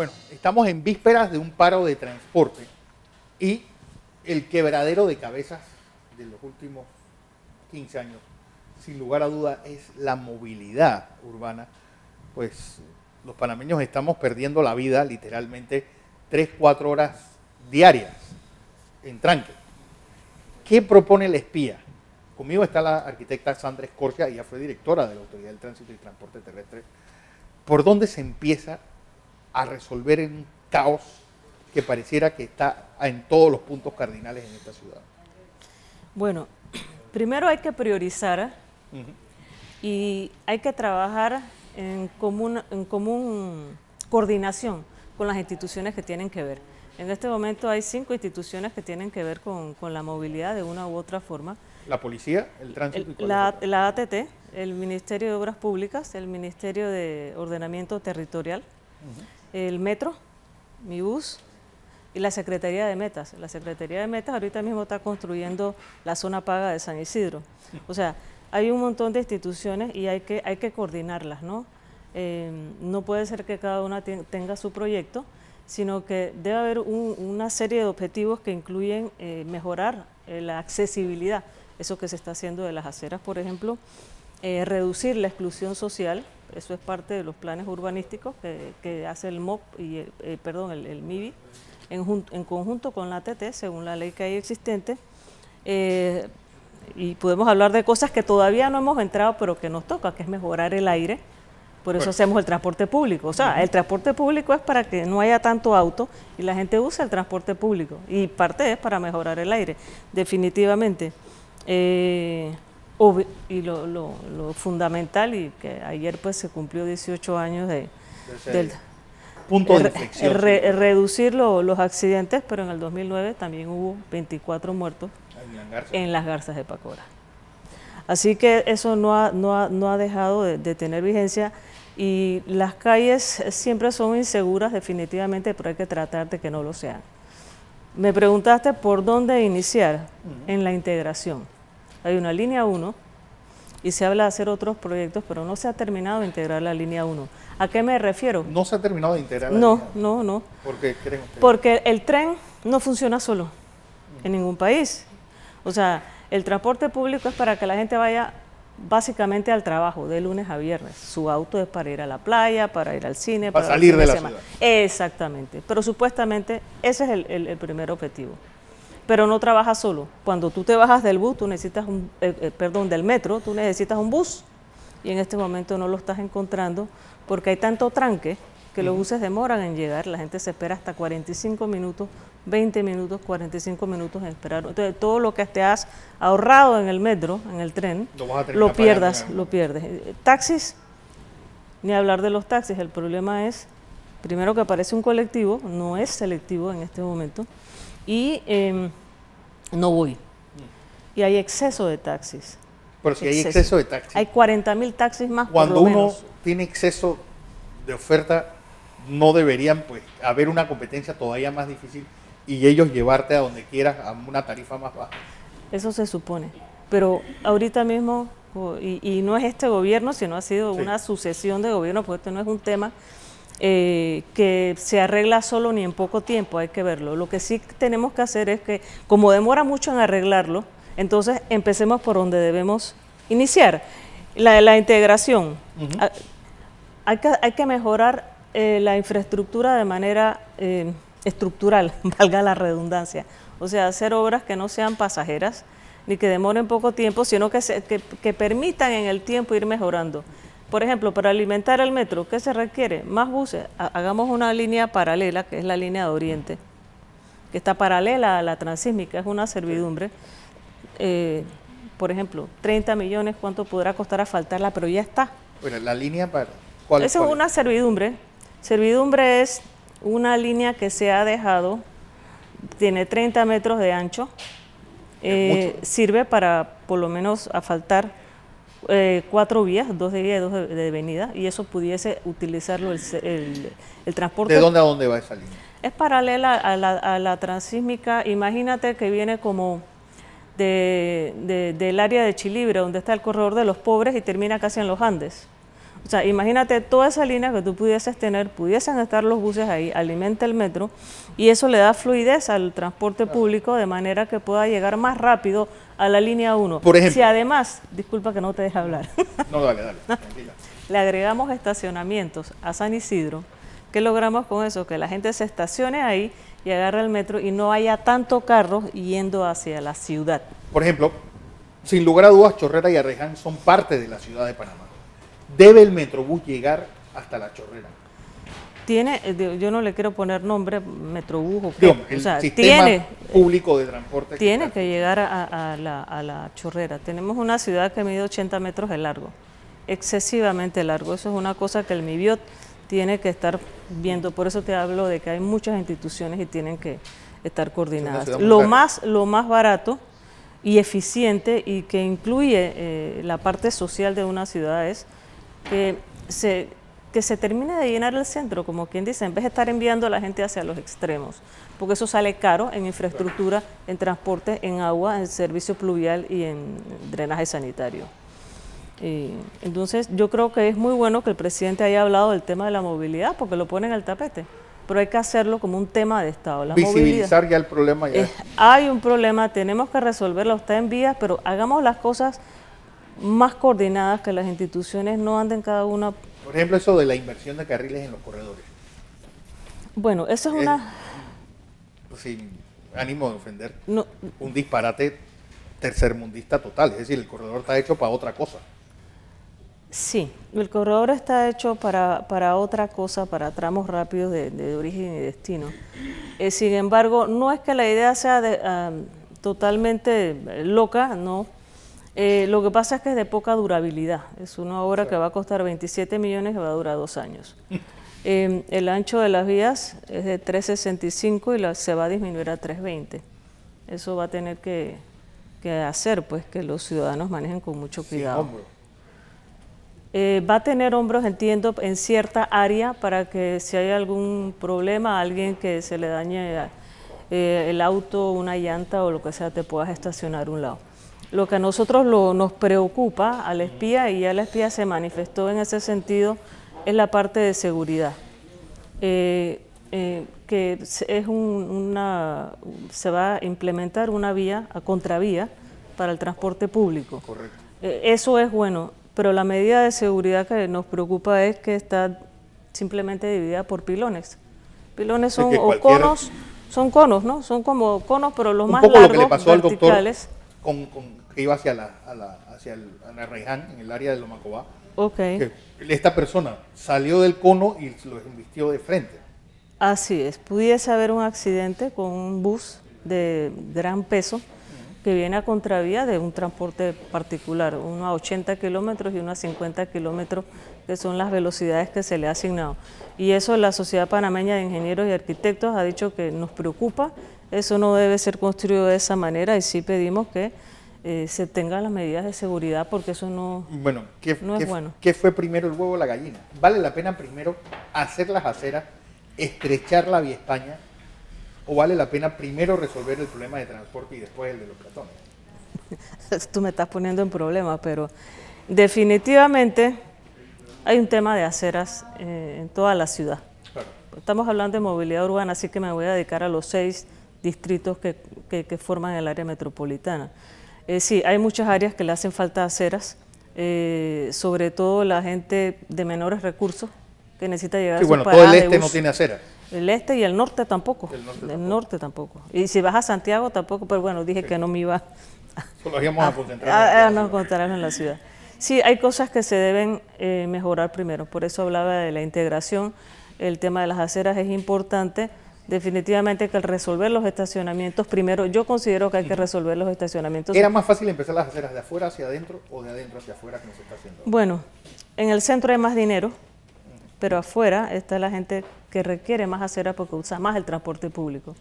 Bueno, estamos en vísperas de un paro de transporte y el quebradero de cabezas de los últimos 15 años, sin lugar a duda, es la movilidad urbana. Pues los panameños estamos perdiendo la vida literalmente 3-4 horas diarias en tranque. ¿Qué propone el espía? Conmigo está la arquitecta Sandra Escorcia, ella fue directora de la Autoridad del Tránsito y Transporte Terrestre. ¿Por dónde se empieza a resolver en un caos que pareciera que está en todos los puntos cardinales en esta ciudad? Bueno, primero hay que priorizar y hay que trabajar en común coordinación con las instituciones que tienen que ver. En este momento hay 5 instituciones que tienen que ver con la movilidad de una u otra forma. La policía, el tránsito y la ATT, el Ministerio de Obras Públicas, el Ministerio de Ordenamiento Territorial, el Metro, Mibus y la Secretaría de Metas. La Secretaría de Metas ahorita mismo está construyendo la zona paga de San Isidro. O sea, hay un montón de instituciones y hay que coordinarlas, ¿no? No puede ser que cada una tenga su proyecto, sino que debe haber una serie de objetivos que incluyen mejorar la accesibilidad, eso que se está haciendo de las aceras, por ejemplo, reducir la exclusión social, eso es parte de los planes urbanísticos que hace el MOP y el MIBI, en conjunto con la ATT, según la ley que hay existente, y podemos hablar de cosas que todavía no hemos entrado, pero que nos toca, que es mejorar el aire. Por eso hacemos el transporte público. O sea, el transporte público es para que no haya tanto auto y la gente use el transporte público. Y parte es para mejorar el aire, definitivamente. Y lo fundamental, y que ayer pues se cumplió 18 años del punto de inflexión. Reducir los accidentes, pero en el 2009 también hubo 24 muertos en las garzas de Pacora. Así que eso no ha dejado de tener vigencia, y las calles siempre son inseguras definitivamente, pero hay que tratar de que no lo sean. Me preguntaste por dónde iniciar en la integración. Hay una línea 1 y se habla de hacer otros proyectos, pero no se ha terminado de integrar la línea 1. ¿A qué me refiero? ¿No se ha terminado de integrar la línea 1? No. ¿Por qué creen ustedes? Porque el tren no funciona solo en ningún país. O sea, el transporte público es para que la gente vaya básicamente al trabajo de lunes a viernes. Su auto es para ir a la playa, para ir al cine, para salir de la ciudad. Exactamente, pero supuestamente ese es el primer objetivo. Pero no trabaja solo. Cuando tú te bajas del bus, tú necesitas del metro, tú necesitas un bus, y en este momento no lo estás encontrando porque hay tanto tranque que los buses demoran en llegar. La gente se espera hasta 45 minutos, 20 minutos, 45 minutos en esperar. Entonces, todo lo que te has ahorrado en el metro, en el tren, lo pierdes. Taxis, ni hablar de los taxis. El problema es, primero, que aparece un colectivo, no es selectivo en este momento, y no voy. Y hay exceso de taxis. Pero si hay exceso de taxis. Hay 40.000 taxis más, cuando por lo uno menos. Tiene exceso de oferta, no deberían pues haber una competencia todavía más difícil y ellos llevarte a donde quieras a una tarifa más baja. Eso se supone, pero ahorita mismo, y no es este gobierno, sino ha sido una sucesión de gobiernos, porque esto no es un tema que se arregla solo ni en poco tiempo, hay que verlo. Lo que sí tenemos que hacer es que, como demora mucho en arreglarlo, entonces empecemos por donde debemos iniciar, la integración. Hay que mejorar la infraestructura de manera estructural, valga la redundancia. O sea, hacer obras que no sean pasajeras, ni que demoren poco tiempo, sino que permitan en el tiempo ir mejorando. Por ejemplo, para alimentar el metro, ¿qué se requiere? Más buses. Hagamos una línea paralela, que es la línea de Oriente, que está paralela a la transísmica, es una servidumbre. Por ejemplo, 30 millones, ¿cuánto podrá costar asfaltarla? Pero ya está. Bueno, la línea para... Esa es una servidumbre. Servidumbre es una línea que se ha dejado, tiene 30 metros de ancho, sirve para por lo menos asfaltar 4 vías, 2 de vía y 2 de venida, y eso pudiese utilizarlo el transporte. ¿De dónde a dónde va esa línea? Es paralela a la transísmica. Imagínate que viene como del área de Chilibre, donde está el corredor de los pobres, y termina casi en los Andes. O sea, imagínate toda esa línea que tú pudieses tener, pudiesen estar los buses ahí, alimenta el metro y eso le da fluidez al transporte público de manera que pueda llegar más rápido a la línea 1. Por ejemplo. Si además, disculpa que no te deje hablar. No, dale, tranquila. Le agregamos estacionamientos a San Isidro, ¿qué logramos con eso? Que la gente se estacione ahí y agarre el metro y no haya tanto carro yendo hacia la ciudad. Por ejemplo, sin lugar a dudas, Chorrera y Arraiján son parte de la ciudad de Panamá. ¿Debe el Metrobús llegar hasta la Chorrera? Yo no le quiero poner nombre, Metrobús o qué. O sea, sistema público de transporte. Tiene que llegar a la Chorrera. Tenemos una ciudad que mide 80 metros de largo, excesivamente largo. Eso es una cosa que el MIBIOT tiene que estar viendo. Por eso te hablo de que hay muchas instituciones y tienen que estar coordinadas. Lo más barato y eficiente y que incluye la parte social de una ciudad es que se termine de llenar el centro, como quien dice, en vez de estar enviando a la gente hacia los extremos, porque eso sale caro en infraestructura, en transporte, en agua, en servicio pluvial y en drenaje sanitario. Entonces yo creo que es muy bueno que el presidente haya hablado del tema de la movilidad, porque lo pone en el tapete, pero hay que hacerlo como un tema de Estado. La visibilizar ya el problema. Hay un problema, tenemos que resolverlo, está en vías, pero hagamos las cosas más coordinadas, que las instituciones no anden cada una. Por ejemplo, eso de la inversión de carriles en los corredores. Bueno, eso es una... Sin ánimo de ofender, no, un disparate tercermundista total, es decir, el corredor está hecho para otra cosa. Sí, el corredor está hecho para otra cosa, para tramos rápidos de origen y destino. Sin embargo, no es que la idea sea totalmente loca, no. Lo que pasa es que es de poca durabilidad. Es una obra que va a costar 27 millones y va a durar 2 años. El ancho de las vías es de 365 y se va a disminuir a 320. Eso va a tener que hacer pues que los ciudadanos manejen con mucho cuidado. Va a tener hombros, entiendo, en cierta área para que si hay algún problema, a alguien que se le dañe el auto, una llanta o lo que sea, te puedas estacionar a un lado. Lo que a nosotros nos preocupa al espía, y ya el espía se manifestó en ese sentido, es la parte de seguridad. Que es se va a implementar una vía, a contravía, para el transporte público. Correcto. Eso es bueno, pero la medida de seguridad que nos preocupa es que está simplemente dividida por pilones. Pilones son conos, son conos, ¿no? Son como conos, pero los más largos, lo que le pasó verticales. Al doctor que iba hacia Arraiján, en el área de Lomacobá. Okay. Que esta persona salió del cono y lo embistió de frente. Así es, pudiese haber un accidente con un bus de gran peso que viene a contravía de un transporte particular, uno a 80 kilómetros y uno a 50 kilómetros, que son las velocidades que se le ha asignado. Y eso la Sociedad Panameña de Ingenieros y Arquitectos ha dicho que nos preocupa, eso no debe ser construido de esa manera y sí pedimos que se tengan las medidas de seguridad porque eso no es bueno. ¿Qué fue primero, el huevo o la gallina? ¿Vale la pena primero hacer las aceras, estrechar la Vía España, o vale la pena primero resolver el problema de transporte y después el de los peatones? Tú me estás poniendo en problemas, pero definitivamente hay un tema de aceras en toda la ciudad. Claro. Estamos hablando de movilidad urbana, así que me voy a dedicar a los 6 distritos que forman el área metropolitana. Sí, hay muchas áreas que le hacen falta aceras, sobre todo la gente de menores recursos que necesita llegar a sus paradas todo el este no tiene aceras. El este y el norte tampoco. El norte tampoco. Y si vas a Santiago tampoco, pero bueno, dije que no me iba Solo íbamos a concentrarnos en la ciudad. Sí, hay cosas que se deben mejorar primero, por eso hablaba de la integración, el tema de las aceras es importante. Definitivamente que al resolver los estacionamientos, primero yo considero que hay que resolver los estacionamientos. ¿Era más fácil empezar las aceras de afuera hacia adentro o de adentro hacia afuera como se está haciendo? Bueno, en el centro hay más dinero, pero afuera está la gente que requiere más aceras porque usa más el transporte público.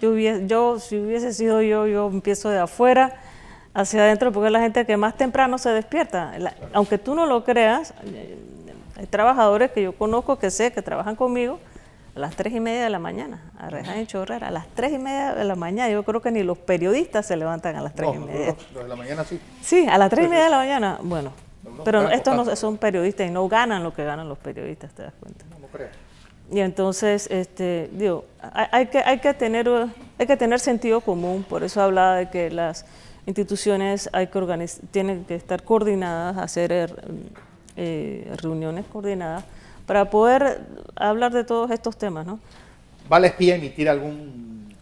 Si hubiese sido yo empiezo de afuera hacia adentro porque es la gente que más temprano se despierta. Aunque tú no lo creas, hay trabajadores que yo conozco, que sé, que trabajan conmigo, a las 3:30 de la mañana, a Arraiján y Chorrera, a las 3:30 de la mañana. Yo creo que ni los periodistas se levantan a las 3:30. Los de la mañana sí. Sí, a las 3:30 de la mañana. Bueno, Pero estos no son periodistas y no ganan lo que ganan los periodistas, ¿te das cuenta? No creo. Y entonces, digo, hay que tener sentido común, por eso hablaba de que las instituciones tienen que estar coordinadas, hacer reuniones coordinadas para poder hablar de todos estos temas, ¿no? ¿Vale espía emitir algún...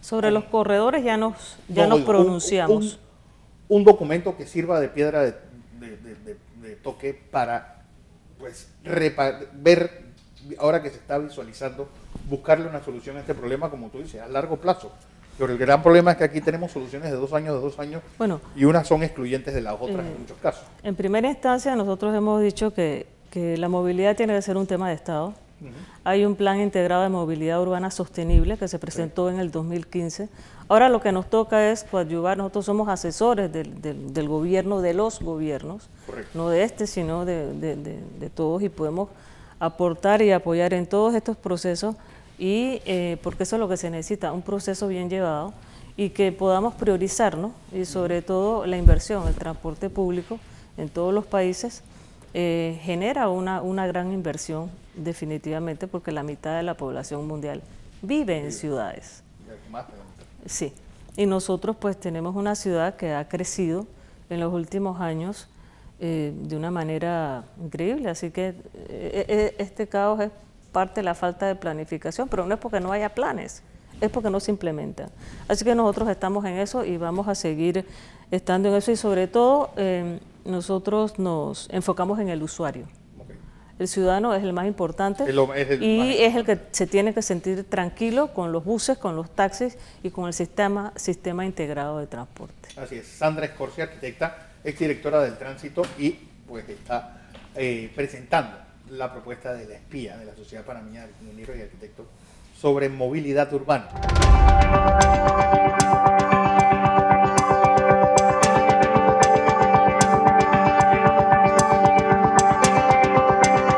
Sobre los corredores ya nos pronunciamos. Un documento que sirva de piedra de toque para, pues, ver, ahora que se está visualizando, buscarle una solución a este problema, como tú dices, a largo plazo. Pero el gran problema es que aquí tenemos soluciones de 2 años, bueno, y unas son excluyentes de las otras en muchos casos. En primera instancia, nosotros hemos dicho que la movilidad tiene que ser un tema de Estado. Hay un plan integrado de movilidad urbana sostenible que se presentó en el 2015. Ahora lo que nos toca es coadyuvar, nosotros somos asesores del gobierno, de los gobiernos, no de sino de todos, y podemos aportar y apoyar en todos estos procesos, y porque eso es lo que se necesita, un proceso bien llevado y que podamos priorizar, ¿no? Y sobre todo la inversión, el transporte público en todos los países genera una gran inversión definitivamente, porque la mitad de la población mundial vive en ciudades. Sí, y nosotros pues tenemos una ciudad que ha crecido en los últimos años de una manera increíble, así que este caos es parte de la falta de planificación, pero no es porque no haya planes, es porque no se implementan. Así que nosotros estamos en eso y vamos a seguir estando en eso, y sobre todo nosotros nos enfocamos en el usuario. El ciudadano es el más importante y es el que se tiene que sentir tranquilo con los buses, con los taxis y con el sistema integrado de transporte. Así es. Sandra Escorcia, arquitecta, exdirectora del tránsito, y pues está presentando la propuesta de la SPIA, de la Sociedad Panameña de Ingenieros y Arquitectos, sobre movilidad urbana.